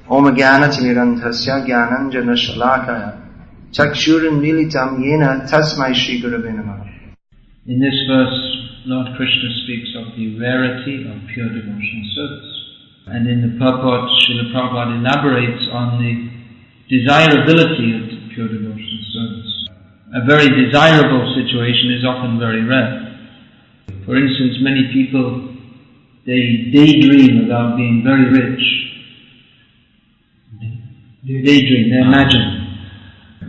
Om Jnana-Timirandhasya Jnananjana-Shalakaya Chakshuranmilitam Yena Tasmai Shri Gurave Namaha. In this verse, Lord Krishna speaks of the rarity of pure devotional service. And in the purport, Srila Prabhupada elaborates on the desirability of pure devotional service. A very desirable situation is often very rare. For instance, many people, they daydream about being very rich. They daydream, they imagine.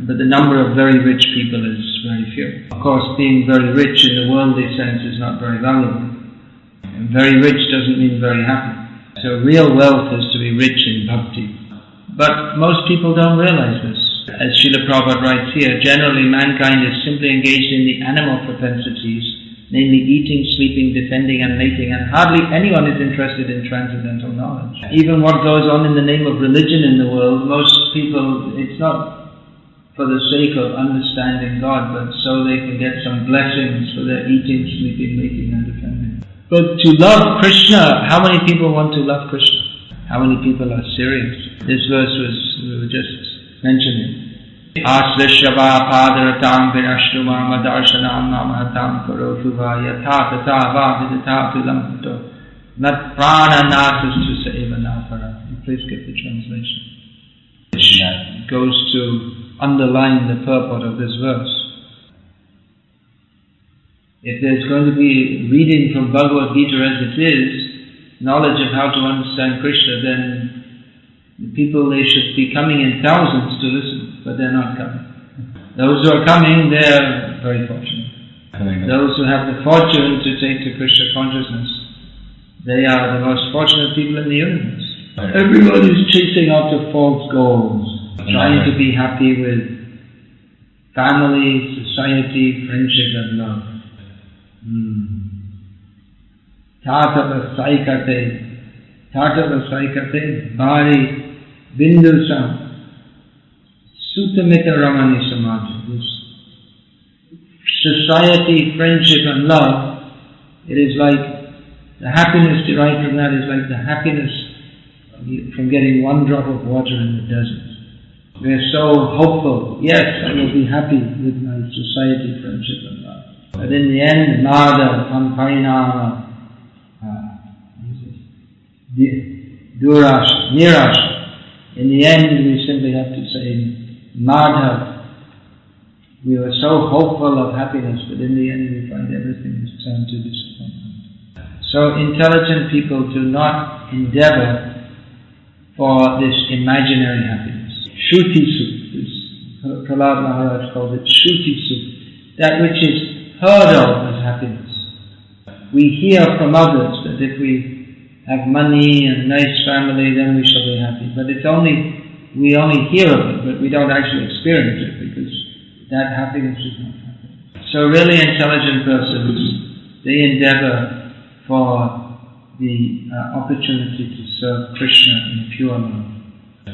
But the number of very rich people is very few. Of course, being very rich in the worldly sense is not very valuable. And very rich doesn't mean very happy. So real wealth is to be rich in bhakti. But most people don't realize this. As Srila Prabhupada writes here, generally mankind is simply engaged in the animal propensities, namely eating, sleeping, defending and mating, and hardly anyone is interested in transcendental knowledge. Even what goes on in the name of religion in the world, most people, it's not for the sake of understanding God, but so they can get some blessings for their eating, sleeping, mating and defending. But to love Krishna, how many people want to love Krishna? How many people are serious? This verse we were just mentioning. Asvishava padaratam vinashnuma madarshanam namahatam karotuva yatha tatava vidata vilampato nat prana nasastu saeva napara. Please get the translation. Which goes to underline the purport of this verse. If there's going to be reading from Bhagavad-gita as it is, knowledge of how to understand Krishna, then the people, they should be coming in thousands to listen, but they're not coming. Those who are coming, they're very fortunate. Those who have the fortune to take to Krishna consciousness, they are the most fortunate people in the universe. Everyone is chasing after false goals, trying to be happy with family, society, friendship and love. Tatava saikate bhari bindusam sutamita ramani samadhi. This society, friendship and love, it is like the happiness derived from that is like the happiness from getting one drop of water in the desert. We are so hopeful, yes, I will be happy with my society, friendship and love. But in the end, nada, pampainama, durasha, nirasha. In the end, we simply have to say, Madhav. We were so hopeful of happiness, but in the end we find everything is turned to disappointment. So intelligent people do not endeavor for this imaginary happiness. Shruti Sukh, this Prahlad Maharaj called it Shruti Sukh, that which is heard of as happiness. We hear from others that if we have money and nice family, then we shall be happy. But we only hear of it, but we don't actually experience it, because that happiness is not happiness. So really intelligent persons, they endeavor for the opportunity to serve Krishna in pure love.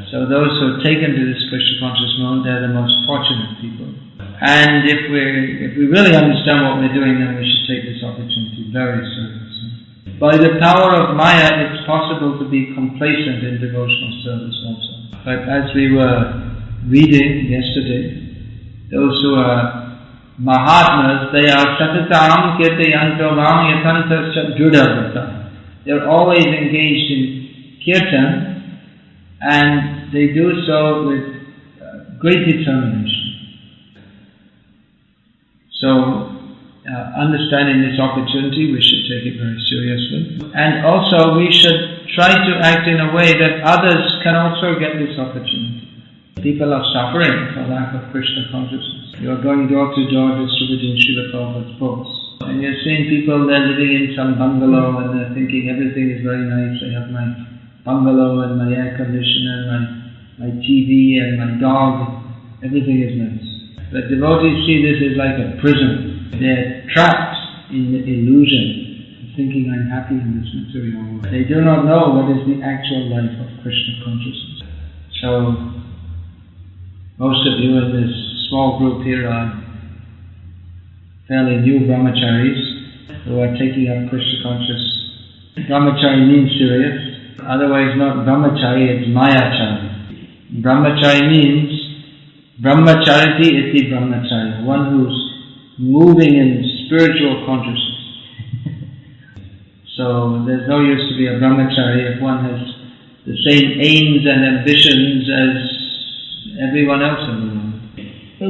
So those who are taken to this Krishna conscious mode, they're the most fortunate people. And if we really understand what we're doing, then we should take this opportunity very seriously. By the power of Maya, it's possible to be complacent in devotional service also. But as we were reading yesterday, those who are Mahatmas, they are Satatam Kirtayanto Ram Yatantasya Judavata. They're always engaged in kirtan, and they do so with great determination. So, understanding this opportunity, we should take it very seriously. And also, we should try to act in a way that others can also get this opportunity. People are suffering for lack of Krishna consciousness. You are going door to door distributing Srila Prabhupada's books. And you're seeing people, they're living in some bungalow and they're thinking everything is very nice. I have my bungalow and my air conditioner, my TV and my dog. Everything is nice. But devotees see this as like a prison. They're trapped in the illusion of thinking I'm happy in this material world. They do not know what is the actual life of Krishna consciousness. So, most of you in this small group here are fairly new Brahmacaris who are taking up Krishna conscious. Brahmacari means serious. Otherwise not Brahmachari, it's Mayachari. Brahmachari means Brahmachariti iti Brahmachari, one who's moving in spiritual consciousness. So there's no use to be a Brahmachari if one has the same aims and ambitions as everyone else in the world.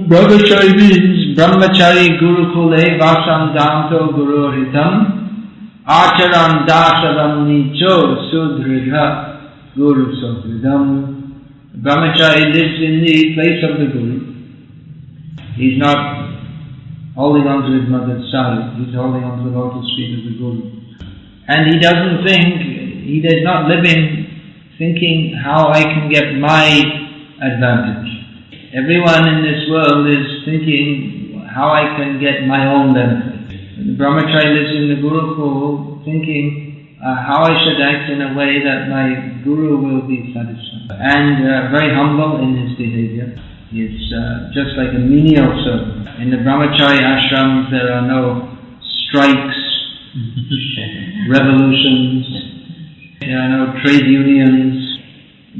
Brahmachari means Brahmachari Gurukule Vasam Danto Guru Ritam Acharam Dasavam Nicho Sudridha Guru Sudridam. Brahmachari lives in the place of the Guru. He's not holding on to his mother's side, he's holding on to the lotus feet of the Guru. And he doesn't think, he is not living thinking how I can get my advantage. Everyone in this world is thinking how I can get my own benefit. The Brahmachari lives in the Gurukul thinking how I should act in a way that my Guru will be satisfied. And very humble in his behavior. He's just like a menial servant. In the Brahmachari ashrams there are no strikes, revolutions, there are no trade unions,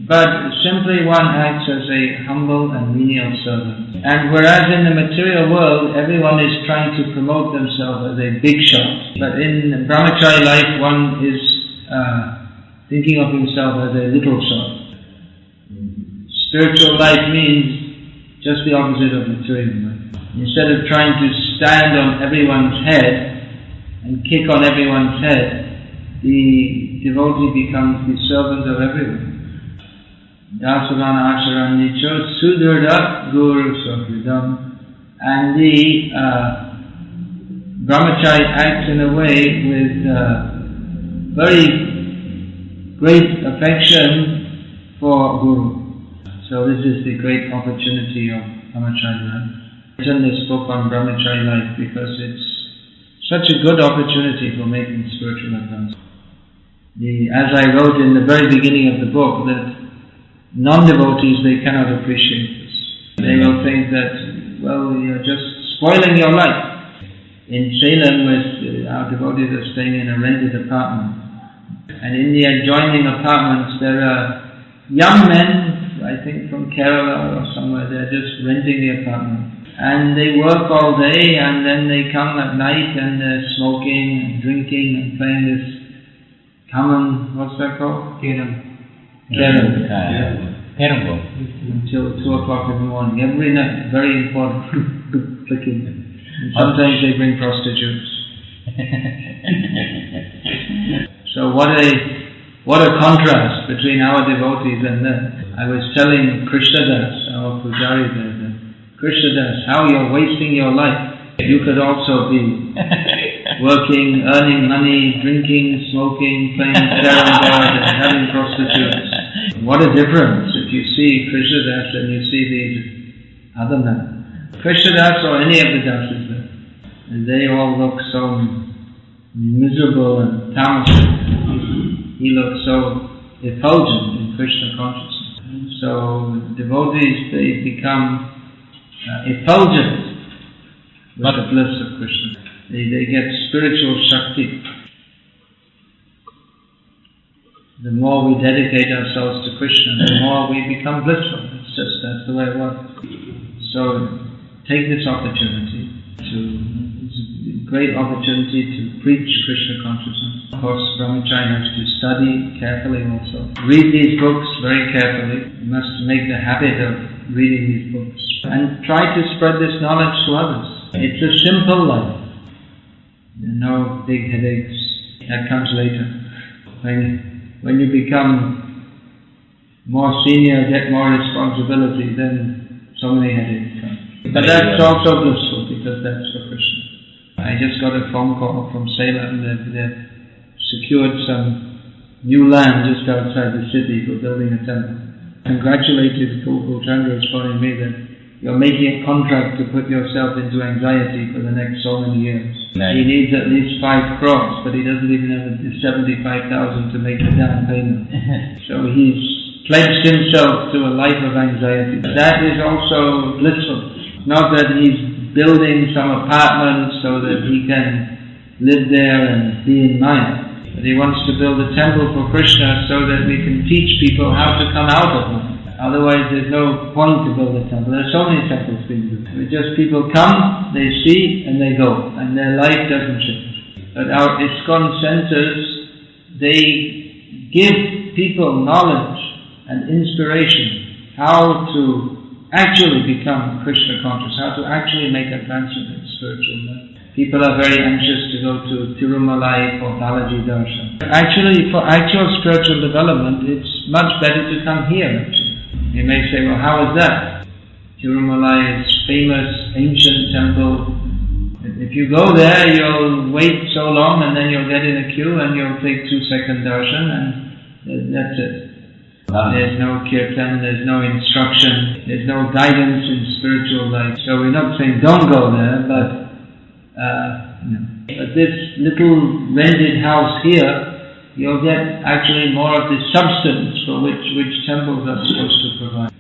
but simply one acts as a humble and menial servant. And whereas in the material world everyone is trying to promote themselves as a big shot, but in Brahmachari life one is thinking of himself as a little shot. Spiritual life means just the opposite of material life. Instead of trying to stand on everyone's head and kick on everyone's head, the devotee becomes the servant of everyone. Dasavana Acharan Nicho Sudurda Guru Sofridam. And the Brahmachari acts in a way with very great affection for Guru. So this is the great opportunity of Brahmachari life. I've written this book on Brahmachari life because it's such a good opportunity for making spiritual advance. As I wrote in the very beginning of the book, that non-devotees, they cannot appreciate this. They will think that, well, you're just spoiling your life. In Salem, our devotees are staying in a rented apartment. And in the adjoining apartments, there are young men, I think from Kerala or somewhere, they're just renting the apartment. And they work all day and then they come at night and they're smoking and drinking and playing this common, what's that called? Keram. Until 2 o'clock in the morning. Every night, very important. Clicking. And sometimes they bring prostitutes. So what a contrast between our devotees and them. I was telling Krishnadas, our Pujari there, that Krishnadas, how you're wasting your life. You could also be working, earning money, drinking, smoking, playing carom board and having prostitutes. What a difference if you see Krishnadas and you see these other men. Krishnadas or any of the dases there. And they all look so miserable and tamasic. He looks so effulgent in Krishna consciousness. So devotees, they become effulgent with the bliss of Krishna. They get spiritual shakti. The more we dedicate ourselves to Krishna, the more we become blissful. That's the way it works. So take this opportunity it's a great opportunity to preach Krishna consciousness. Of course, Brahmachari has to study carefully also. Read these books very carefully. You must make the habit of reading these books. And try to spread this knowledge to others. It's a simple life. No big headaches. That comes later. When you become more senior, get more responsibility, then so many headaches come. But that's also blissful because that's for Krishna. I just got a phone call from Salem that they've secured some new land just outside the city for building a temple. Congratulated Gokul Chandra is phoning me that you're making a contract to put yourself into anxiety for the next so many years. Nice. He needs at least 5 crores, but he doesn't even have 75,000 to make the down payment. So he's pledged himself to a life of anxiety. That is also blissful. Not that he's building some apartment so that he can live there and be in Maya. But he wants to build a temple for Krishna so that we can teach people how to come out of Maya. Otherwise there's no point to build a temple. There are so many temples being built. It's just people come, they see, and they go, and their life doesn't change. But our ISKCON centers, they give people knowledge and inspiration how to actually become Krishna conscious, how to actually make advancement in spiritual life. People are very anxious to go to Tirumalai for Balaji Darshan. Actually, for actual spiritual development, it's much better to come here, actually. You may say, well, how is that? Tirumalai is famous, ancient temple. If you go there, you'll wait so long and then you'll get in a queue and you'll take 2-second darshan and that's it. There's no kirtan, there's no instruction, there's no guidance in spiritual life. So we're not saying don't go there, but But this little rented house here, you'll get actually more of the substance for which temples are supposed to provide.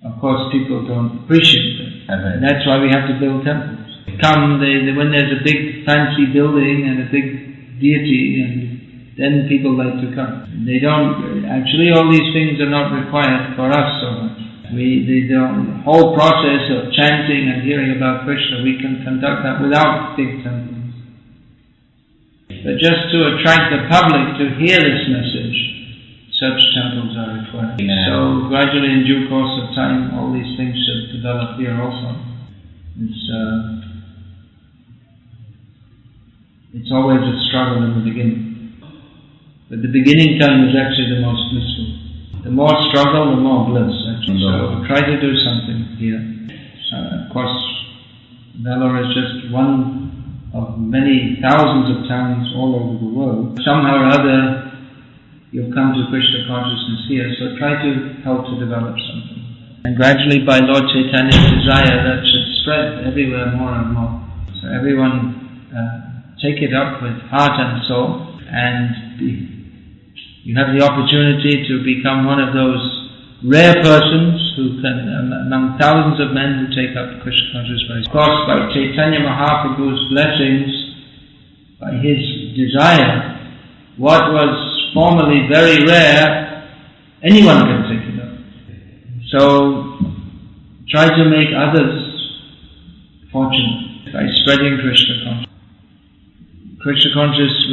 Of course, people don't appreciate that. And that's why we have to build temples. When there's a big fancy building and a big deity, and then people like to come. They don't, actually all these things are not required for us so much. The whole process of chanting and hearing about Krishna, we can conduct that without big temples. But just to attract the public to hear this message, such temples are required. Yeah. So gradually, in due course of time, all these things should develop here also. It's always a struggle in the beginning. But the beginning time is actually the most blissful. The more struggle, the more bliss, actually. So try to do something here. Of course, Vellore is just one of many thousands of towns all over the world. Somehow or other, you'll come to Krishna consciousness here, so try to help to develop something. And gradually, by Lord Chaitanya's desire, that should spread everywhere more and more. So everyone take it up with heart and soul, and you have the opportunity to become one of those rare persons who can, among thousands of men who take up Krishna consciousness. Of course, by Chaitanya Mahaprabhu's blessings, by his desire, what was formerly very rare, anyone can take it up. So, try to make others fortunate by spreading Krishna consciousness. Krishna consciousness,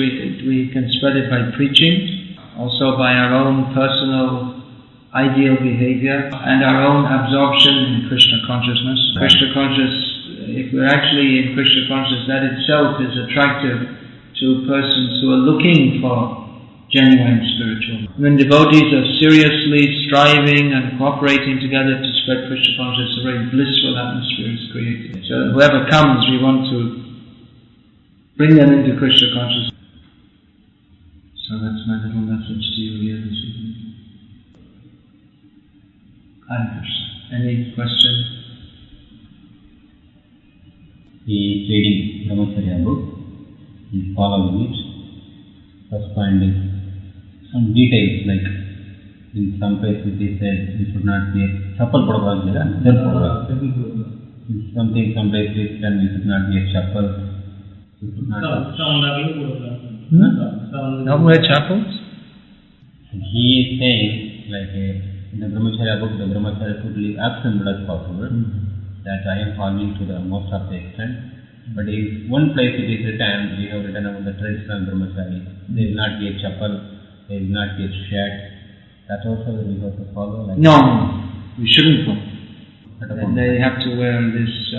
we can spread it by preaching, also by our own personal ideal behavior and our own absorption in Krishna consciousness. Krishna consciousness, if we're actually in Krishna consciousness, that itself is attractive to persons who are looking for genuine spiritual. When devotees are seriously striving and cooperating together to spread Krishna consciousness, a very blissful atmosphere is created. So whoever comes, we want to bring them into Krishna consciousness. So that's my little message to you here this evening. Hare Krishna. Any question? He is reading Brahmacharya book. He is following it. First point is some details, like in some places he said we should not wear chappal podavadu. In some places we should not wear chappal. Don't wear chappals? He is saying, like in the Brahmacharya book, the Brahmacharya should live absent as possible. That I am following to the most of the extent. But in one place it is written, we have written about the traditional Brahmachari. They will not wear chappal, they will not wear shirt. That also we have to follow. Like no, we shouldn't follow. They have to wear this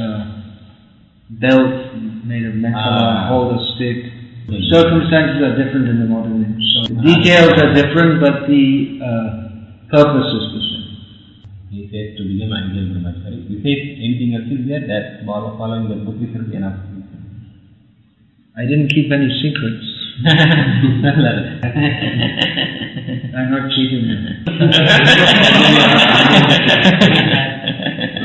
belt made of metal and hold a stick. Circumstances are different in the modern age. So the details are different, but the purpose is the same. He says to become ideal Brahmachari. He says anything else is there, that following the book is enough. I didn't keep any secrets. I'm not cheating you.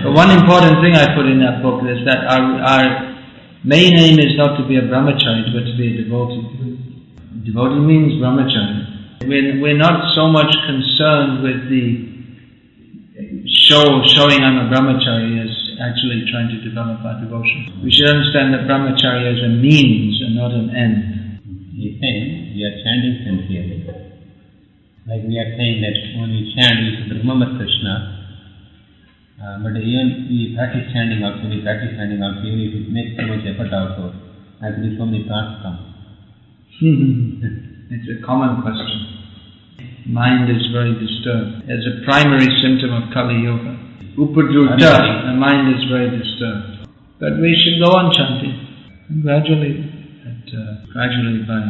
But one important thing I put in that book is that our main aim is not to be a brahmachari, but to be a devotee. Devotee means brahmachari. We're not so much concerned with the showing I'm a brahmachari as actually trying to develop our devotion. We should understand that brahmacharya is a means and not an end. He is saying we are chanting sincerely. Like we are saying that when we chant, we should remember Krishna. But even we practice chanting also, even if it makes so much effort also, actually so many thoughts come. It's a common question. Mind is very disturbed. As a primary symptom of Kali Yoga, Upadruta, the mind is very disturbed. But we should go on chanting. And gradually by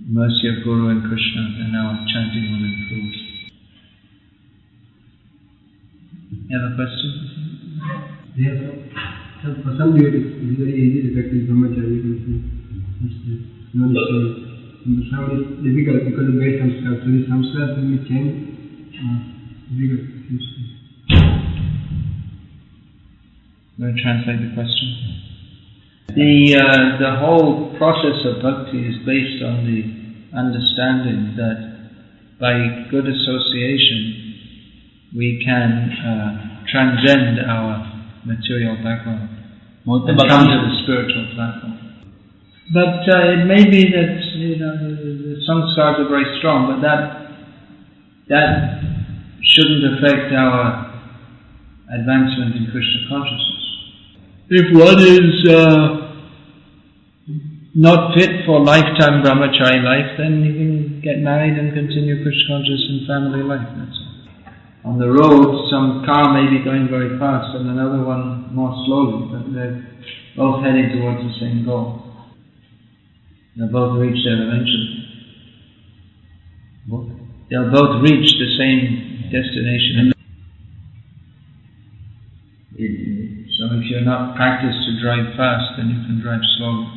mercy of Guru and Krishna, then our chanting will improve. You have a question? Yes, sir. For some devotees, it is very easy to practice Brahmacharya. No issue. For some it is difficult because of bad samskars. So the samskars when we change, difficult. Let me translate the question. The whole process of bhakti is based on the understanding that by good association we can transcend our material background and come to the spiritual platform. But it may be that the samskars are very strong, but that shouldn't affect our advancement in Krishna consciousness. If one is not fit for lifetime brahmachari life, then you can get married and continue Krishna consciousness in family life, that's all. On the road, some car may be going very fast and another one more slowly, but they're both heading towards the same goal. They'll both reach there eventually. They'll both reach the same destination. So if you're not practiced to drive fast, then you can drive slowly.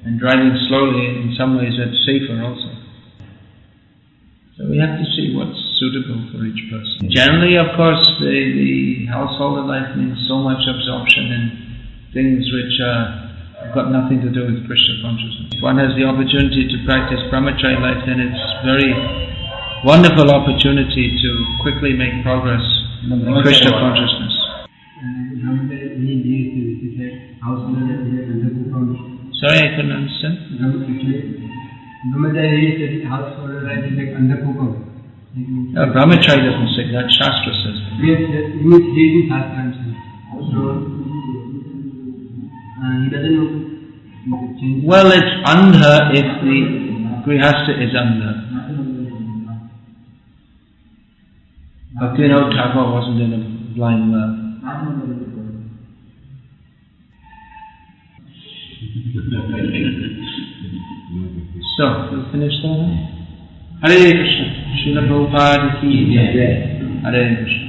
And driving slowly, in some ways, that's safer also. So we have to see what's suitable for each person. Generally, of course, the householder life means so much absorption in things which have got nothing to do with Krishna consciousness. If one has the opportunity to practice brahmachari life, then it's very wonderful opportunity to quickly make progress in Krishna consciousness. Sorry, I couldn't understand. Brahmachari is householder life is like undercooked. No, Brahmachari doesn't say that, Shastra says that. Yes, he is reading Shastra. So, he doesn't know change. Well, it's andha if the grihastha is andha. Bhaktivinoda Thakur wasn't in a blind love. So, we'll finish there now. Hare Krishna. Srila Prabhupada ki jai. Hare Krishna.